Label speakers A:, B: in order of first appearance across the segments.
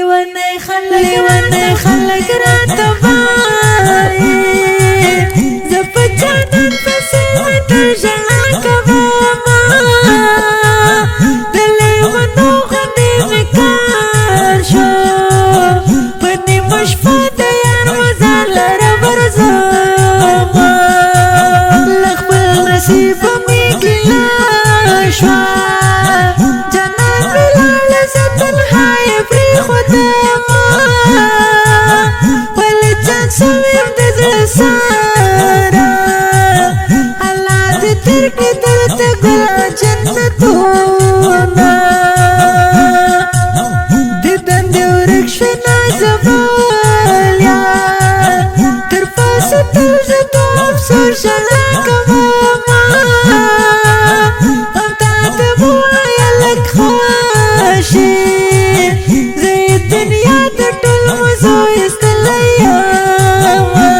A: لیوانی خلق راته وایي زه په جانان پسې د ژړا کومه د لیوانو غوندې مې کار شو په نیمه شپه د یار مزار لره ورځمه له خپل نصیبه مې ګیله شوه جانان مې لاړه زه تنها یې پرېښودمه ولې جان شویم د زړه سره الله دې درکړي درته ګل جنتونه دیدن دې ورک شوی نازولیا تر پاسه تل زه د افسوس ژړا کومه هم تا ته ووایم لږ خوشي زه یې دنیا د ټول مزو ایستلی یمه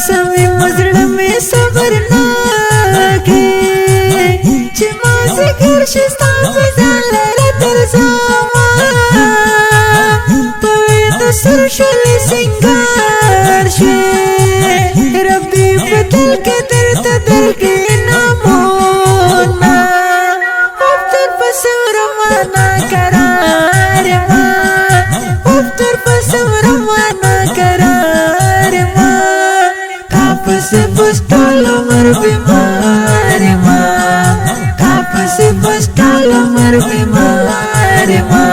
A: صمیم زړه مې صبر نه کړي چې مازدیګر شي ستا په ځان لره درځمه په وینو سور شولې سینګار شوې ربي په دل کې درته درکړي انعامونه افتر پسې ورمه ناقرار یمه افتر پسې ورمه ناقرار یمه تا پسې بس ټول عمر بیمار یمه تا پسې بس ټول عمر بیمار یمه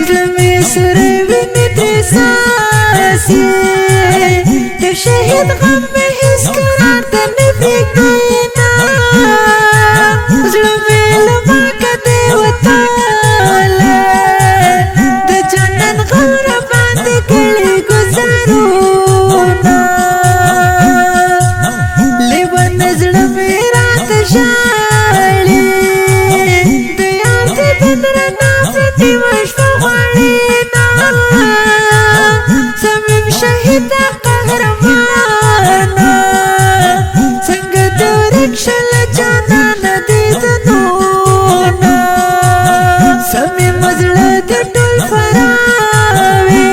A: زړه مې سوری ویني ترې څاڅي د شهید غم مې هېڅکله ته نه پرېږدي نه زړه مې له ماکه دی وتلی د جانان غم راباندې کړي ګزارونه لیوانه زړه مې راته ژاړي د یار دیدن رانه پرتې وشوه غواړي نه صمیم شهیده قهرمانه څنګه د ورک شله جانانه دیدنونه صمیم زړه د ټول فراوي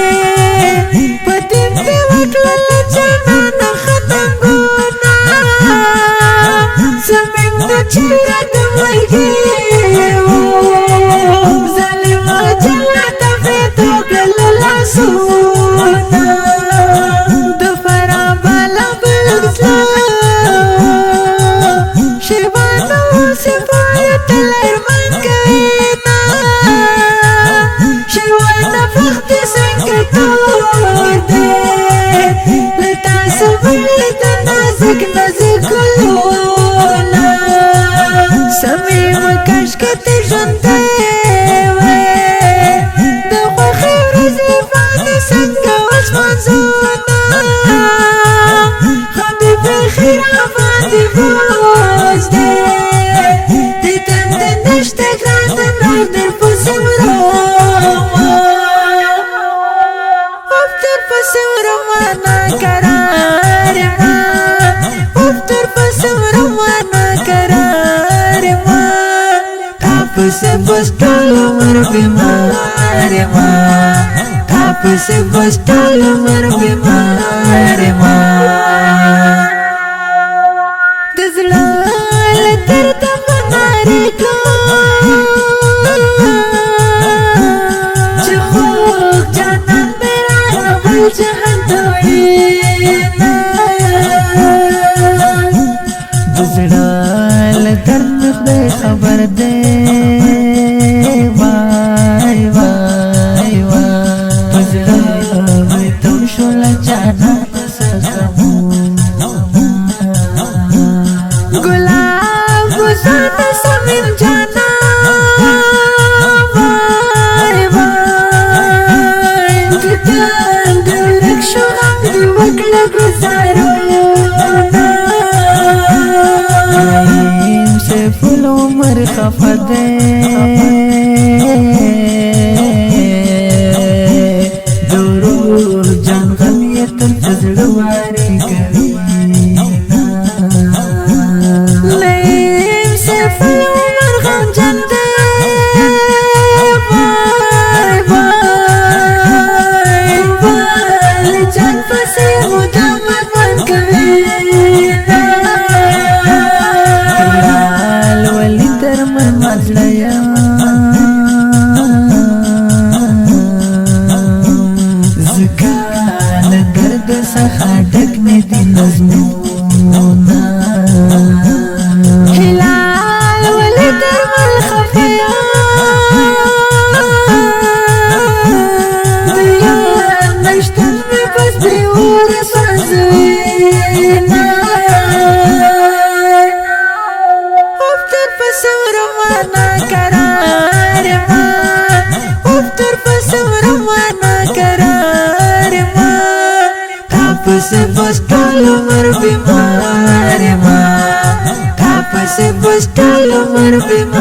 A: په دین دې وکړله جانانه ختمګونه صمیم د چیرې د مرګي ظالمه جنته فیدو کړله لاسونه د فرا بالا بلګزله شیبانه اوسې پایه تل ارمان کوي نه شیبانه وخت یې څنګه تور دی له تاسو بلې د نازک نازک ګلونه صمیم کاشکې ته ژوندی وې د خوښۍ ورځې باندې څنګه اوس منځونه حبیبي خیر راباندې بوج دی دیدن دې نشته ګران د نور درپسې ورومه افتر پسې ورومه ناقرار یمه افتر پسې ورومه ناقرار یمه تا پسې بس ټول عمر بیمار یمه تا پسې بس ټول عمر بیمار یمه د زړه له درده به نارېږم چې خوږ جانان مې رانه بل جهان ته وړينه د زړه له درد مې خدای خبر دی وای وای وای په زړه مې تم شوله جانان څه ګلاب ګلزار صمیم جانا وای وای دیدن دې ورک شو دې وکړه ګزارونه سیف العمر خفه دی د ورور جان غم یې تل په زړه واري کوي سیف العمر غم جان دی یا زکان درد څخه ډک مې دي نظمونه هلال ولې درمل خفه یم نشتن مې بس پرې ورسوینه افتر پسې روانه قرار ما افتر پسې روانه قرار ما تاپسې بس ټول عمر بیمار ما تاپسې بس ټول عمر بیمار